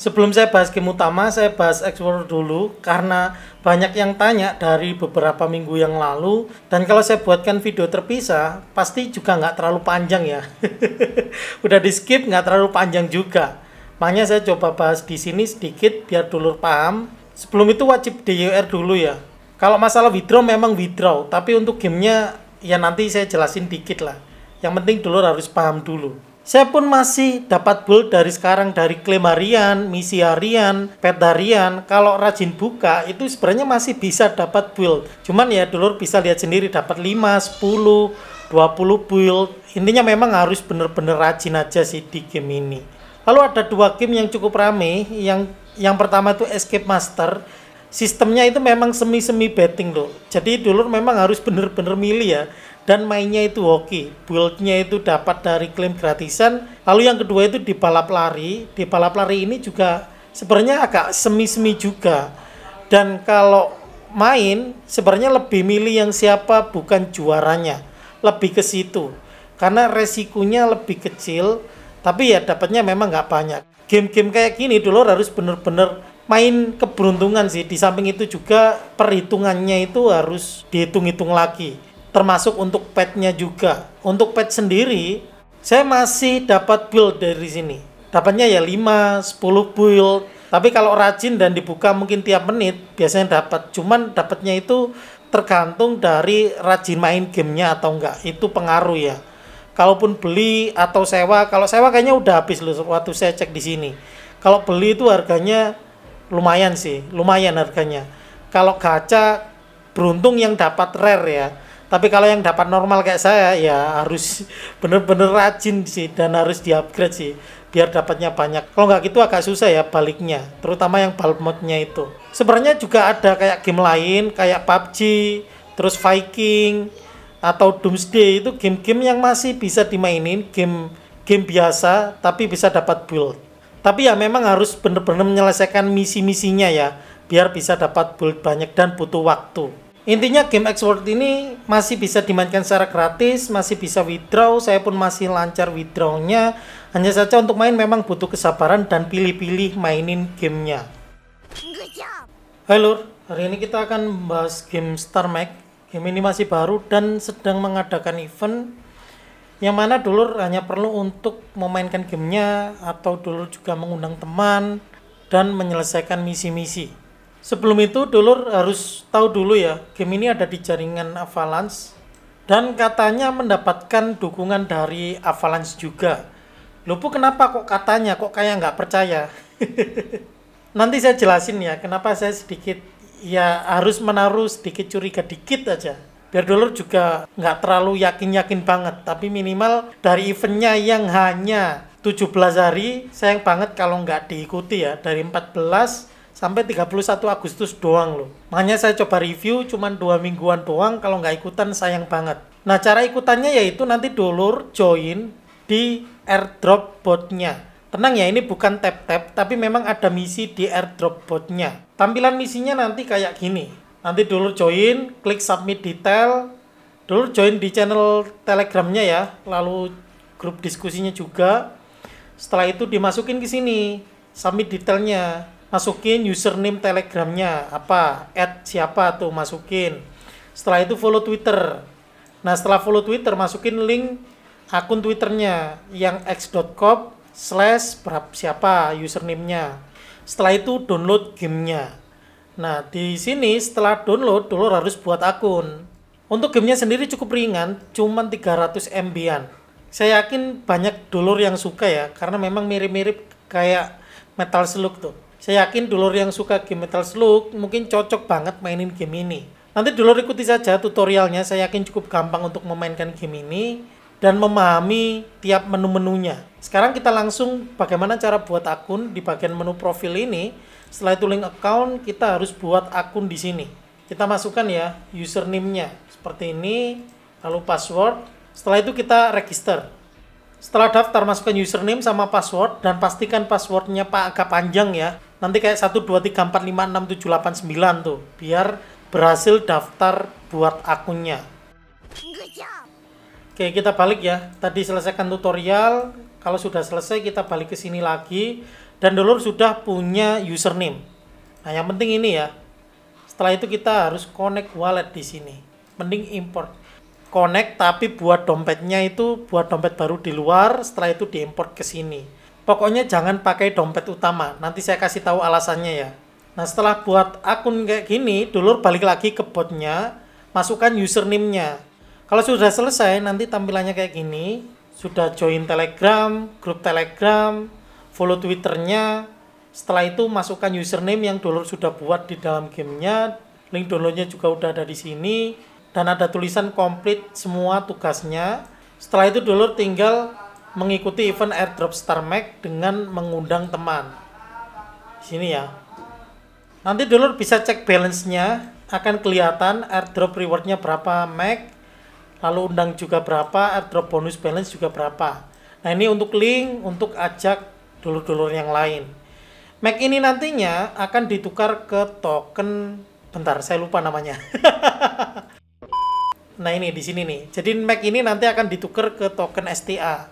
Sebelum saya bahas game utama, saya bahas Explorer dulu karena banyak yang tanya dari beberapa minggu yang lalu, dan kalau saya buatkan video terpisah pasti juga nggak terlalu panjang ya. Udah di skip, nggak terlalu panjang juga. Makanya saya coba bahas di sini sedikit biar dulur paham. Sebelum itu wajib DYR dulu ya. Kalau masalah withdraw memang withdraw, tapi untuk gamenya ya nanti saya jelasin dikit lah. Yang penting dulur harus paham dulu. Saya pun masih dapat build dari sekarang, dari klaim harian, misi harian, pet harian. Kalau rajin buka itu sebenarnya masih bisa dapat build. Cuman ya dulur bisa lihat sendiri dapat 5, 10, 20 build. Intinya memang harus bener-bener rajin aja sih di game ini. Lalu ada dua game yang cukup rame. Yang pertama itu Escape Master. Sistemnya itu memang semi-semi betting loh. Jadi dulur memang harus bener-bener milih ya. Dan mainnya itu hoki, build-nya itu dapat dari klaim gratisan. Lalu yang kedua itu di balap lari. Di balap lari ini juga sebenarnya agak semi-semi juga. Dan kalau main sebenarnya lebih milih yang siapa bukan juaranya. Lebih ke situ. Karena resikonya lebih kecil, tapi ya dapatnya memang nggak banyak. Game-game kayak gini dulu harus bener-bener main keberuntungan sih. Di samping itu juga perhitungannya itu harus dihitung-hitung lagi. Termasuk untuk petnya juga. Untuk pet sendiri, saya masih dapat build dari sini. Dapatnya ya 5, 10 build. Tapi kalau rajin dan dibuka mungkin tiap menit, biasanya dapat. Cuman dapatnya itu tergantung dari rajin main gamenya atau enggak. Itu pengaruh ya. Kalaupun beli atau sewa, kalau sewa kayaknya udah habis loh waktu saya cek di sini. Kalau beli itu harganya lumayan sih, lumayan harganya. Kalau gacha, beruntung yang dapat rare ya. Tapi kalau yang dapat normal kayak saya ya harus bener-bener rajin sih dan harus di-upgrade sih biar dapatnya banyak. Kalau nggak gitu agak susah ya baliknya, terutama yang bulk mode-nya itu. Sebenarnya juga ada kayak game lain kayak PUBG, terus Viking atau Doomsday, itu game-game yang masih bisa dimainin, game biasa tapi bisa dapat build. Tapi ya memang harus bener-bener menyelesaikan misi-misinya ya biar bisa dapat build banyak dan butuh waktu. Intinya game Explorer ini masih bisa dimainkan secara gratis, masih bisa withdraw, saya pun masih lancar withdrawnya. Hanya saja untuk main memang butuh kesabaran dan pilih-pilih mainin gamenya. Hai lur, hari ini kita akan membahas game Star Mech. Game ini masih baru dan sedang mengadakan event, yang mana dulur hanya perlu untuk memainkan gamenya atau dulur juga mengundang teman dan menyelesaikan misi-misi. Sebelum itu dulur harus tahu dulu ya, game ini ada di jaringan Avalanche dan katanya mendapatkan dukungan dari Avalanche juga. Lupa kenapa kok katanya, kok kayak nggak percaya. Nanti saya jelasin ya kenapa saya sedikit ya harus menaruh sedikit curiga dikit aja. Biar dulur juga nggak terlalu yakin-yakin banget, tapi minimal dari eventnya yang hanya 17 hari, sayang banget kalau nggak diikuti ya, dari 14 sampai 31 Agustus doang loh. Makanya saya coba review cuman 2 mingguan doang, kalau nggak ikutan sayang banget. Nah cara ikutannya yaitu nanti dulur join di airdrop botnya. Tenang ya, ini bukan tap-tap, tapi memang ada misi di airdrop botnya. Tampilan misinya nanti kayak gini. Nanti dulur join, klik submit detail. Dulur join di channel telegramnya ya, lalu grup diskusinya juga. Setelah itu dimasukin ke sini, submit detailnya. Masukin username telegramnya apa, add siapa tuh masukin. Setelah itu follow Twitter. Nah setelah follow Twitter masukin link akun Twitternya yang x.com/berapa siapa username-nya. Setelah itu download gamenya. Nah di sini setelah download dulur harus buat akun. Untuk gamenya sendiri cukup ringan, cuman 300 MB-an. Saya yakin banyak dulur yang suka ya, karena memang mirip-mirip kayak Metal Slug tuh. Saya yakin dulur yang suka game Metal Slug mungkin cocok banget mainin game ini. Nanti dulur ikuti saja tutorialnya, saya yakin cukup gampang untuk memainkan game ini dan memahami tiap menu-menunya. Sekarang kita langsung bagaimana cara buat akun di bagian menu profil ini. Setelah itu link account, kita harus buat akun di sini. Kita masukkan ya username-nya seperti ini, lalu password. Setelah itu kita register. Setelah daftar, masukkan username sama password dan pastikan passwordnya agak panjang ya. Nanti kayak 123456789 tuh, biar berhasil daftar buat akunnya. Oke, kita balik ya. Tadi selesaikan tutorial. Kalau sudah selesai kita balik ke sini lagi. dan dulur sudah punya username. Nah, yang penting ini ya. Setelah itu kita harus connect wallet di sini. Mending import. Connect tapi buat dompetnya itu buat dompet baru di luar, setelah itu diimport ke sini. Pokoknya jangan pakai dompet utama. Nanti saya kasih tahu alasannya ya. Nah, setelah buat akun kayak gini, dulur balik lagi ke botnya, masukkan username-nya. Kalau sudah selesai, nanti tampilannya kayak gini. Sudah join Telegram, grup Telegram, follow Twitternya. Setelah itu masukkan username yang dulur sudah buat di dalam gamenya. Link downloadnya juga udah ada di sini. Dan ada tulisan complete semua tugasnya. Setelah itu dulur tinggal mengikuti event airdrop Star Mag dengan mengundang teman. Di sini ya. Nanti dulur bisa cek balance-nya, akan kelihatan airdrop reward-nya berapa mag, lalu undang juga berapa, airdrop bonus balance juga berapa. Nah, ini untuk link, untuk ajak dulur-dulur yang lain. Mag ini nantinya akan ditukar ke token, bentar, saya lupa namanya. Nah, ini di sini nih. Jadi mag ini nanti akan ditukar ke token STA.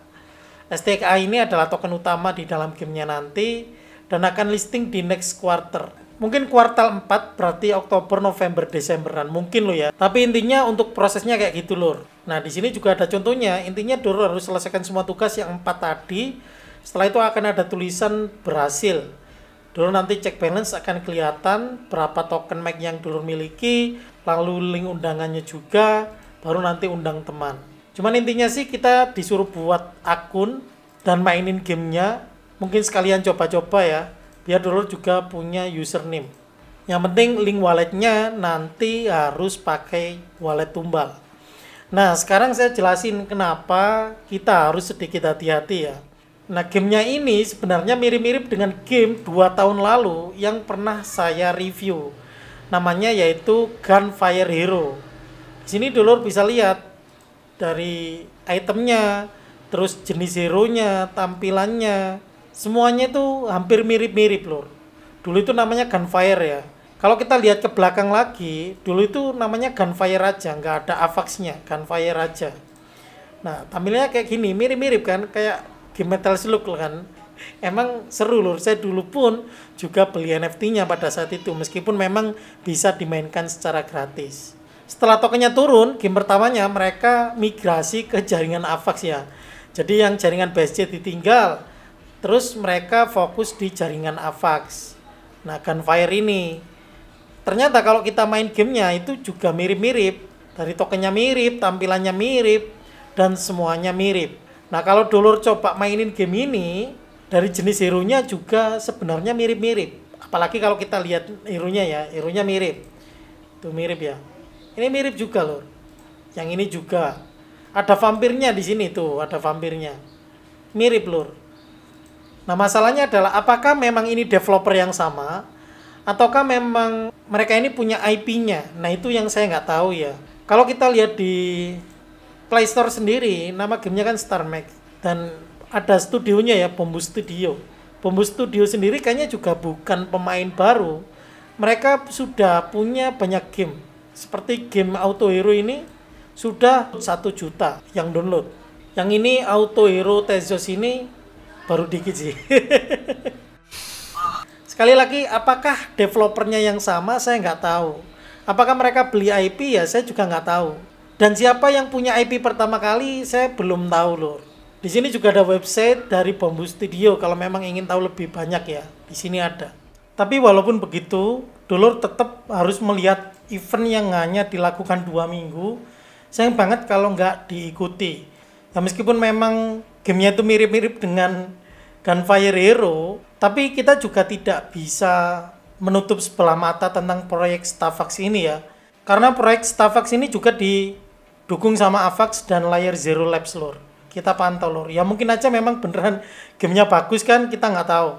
STA ini adalah token utama di dalam gamenya nanti dan akan listing di next quarter. Mungkin kuartal 4 berarti Oktober, November, Desemberan. Mungkin loh ya. Tapi intinya untuk prosesnya kayak gitu lur. Nah, di sini juga ada contohnya. Intinya dulur harus selesaikan semua tugas yang 4 tadi. Setelah itu akan ada tulisan berhasil. Dulur nanti cek balance akan kelihatan berapa token mag yang dulur miliki. Lalu link undangannya juga. Baru nanti undang teman. Cuman intinya sih kita disuruh buat akun dan mainin gamenya. Mungkin sekalian coba-coba ya. Biar dulur juga punya username. Yang penting link walletnya nanti harus pakai wallet tumbal. Nah, sekarang saya jelasin kenapa kita harus sedikit hati-hati ya. Nah, gamenya ini sebenarnya mirip-mirip dengan game 2 tahun lalu yang pernah saya review. Namanya yaitu Gunfire Hero. Di sini dulur bisa lihat dari itemnya, terus jenis hero-nya, tampilannya, semuanya itu hampir mirip-mirip lur. Dulu itu namanya Gunfire ya. Kalau kita lihat ke belakang lagi, dulu itu namanya Gunfire aja, nggak ada Avax-nya, Gunfire aja. Nah, tampilnya kayak gini, mirip-mirip kan, kayak game Metal Slug kan. Emang seru lur, saya dulu pun juga beli NFT-nya pada saat itu, meskipun memang bisa dimainkan secara gratis. Setelah tokennya turun, game pertamanya mereka migrasi ke jaringan Avax ya. Jadi yang jaringan BSC ditinggal, terus mereka fokus di jaringan Avax. Nah, Gunfire ini ternyata kalau kita main gamenya itu juga mirip-mirip. Dari tokennya mirip, tampilannya mirip, dan semuanya mirip. Nah, kalau dulur coba mainin game ini, dari jenis hero-nya juga sebenarnya mirip-mirip. Apalagi kalau kita lihat hero-nya ya, hero-nya mirip. Itu mirip ya. Ini mirip juga loh. Yang ini juga. Ada vampirnya di sini tuh, ada vampirnya. Mirip lur. Nah, masalahnya adalah apakah memang ini developer yang sama ataukah memang mereka ini punya IP-nya. Nah, itu yang saya nggak tahu ya. Kalau kita lihat di Play Store sendiri, nama gamenya kan Star Mag dan ada studionya ya, Bombu Studio. Bombu Studio sendiri kayaknya juga bukan pemain baru. Mereka sudah punya banyak game. Seperti game Auto Hero ini sudah 1 juta yang download. Yang ini Auto Hero Tezos ini baru dikit sih. Sekali lagi, apakah developernya yang sama? Saya nggak tahu. Apakah mereka beli IP? Ya, saya juga nggak tahu. Dan siapa yang punya IP pertama kali, saya belum tahu loh. Di sini juga ada website dari Bombu Studio kalau memang ingin tahu lebih banyak ya. Di sini ada. Tapi walaupun begitu, dulur tetap harus melihat event yang hanya dilakukan 2 minggu. Sayang banget kalau nggak diikuti. Ya, meskipun memang gamenya itu mirip-mirip dengan Gunfire Hero, tapi kita juga tidak bisa menutup sebelah mata tentang proyek Stavax ini ya. Karena proyek Stavax ini juga didukung sama Avax dan Layer Zero Labs lor. Kita pantau lor. Ya mungkin aja memang beneran gamenya bagus kan, kita nggak tahu.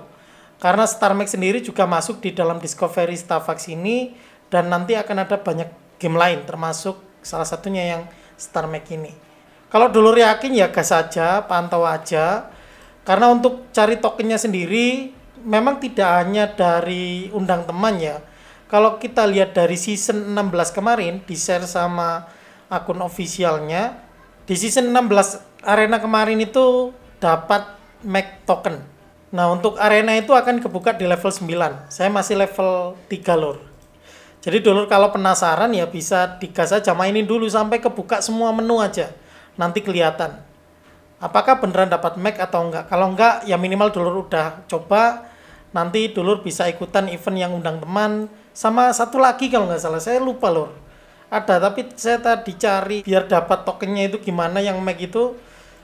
Karena Star Mag sendiri juga masuk di dalam Discovery Stavax ini dan nanti akan ada banyak game lain termasuk salah satunya yang Star Mag ini. Kalau dulur yakin ya gas aja, pantau aja. Karena untuk cari tokennya sendiri memang tidak hanya dari undang teman ya. Kalau kita lihat dari season 16 kemarin di-share sama akun officialnya, di season 16 arena kemarin itu dapat Mag token. Nah, untuk arena itu akan kebuka di level 9. Saya masih level 3, Lur. Jadi dulur kalau penasaran ya bisa digas aja, mainin dulu sampai kebuka semua menu aja. Nanti kelihatan. Apakah beneran dapat Mac atau enggak? Kalau enggak, ya minimal dulur udah coba. Nanti dulur bisa ikutan event yang undang teman. Sama satu lagi kalau nggak salah, saya lupa Lur. Ada, tapi saya tadi cari biar dapat tokennya itu gimana yang Mac itu.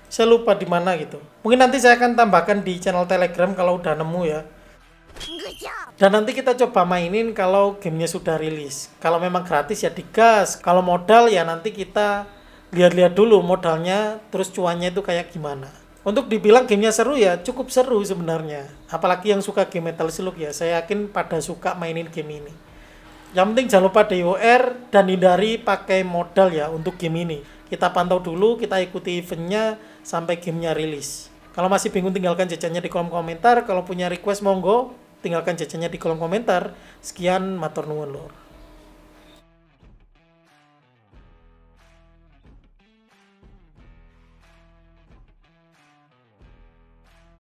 Saya lupa di mana gitu. Mungkin nanti saya akan tambahkan di channel Telegram kalau udah nemu ya. Dan nanti kita coba mainin kalau gamenya sudah rilis. Kalau memang gratis ya digas. Kalau modal ya nanti kita lihat-lihat dulu modalnya, terus cuannya itu kayak gimana. Untuk dibilang gamenya seru ya cukup seru sebenarnya. Apalagi yang suka game Metal Slug ya, saya yakin pada suka mainin game ini. Yang penting jangan lupa DOR dan hindari pakai modal ya untuk game ini. Kita pantau dulu, kita ikuti eventnya sampai gamenya rilis. Kalau masih bingung tinggalkan jajannya di kolom komentar. Kalau punya request monggo tinggalkan jajannya di kolom komentar. Sekian, matur nuwun lur.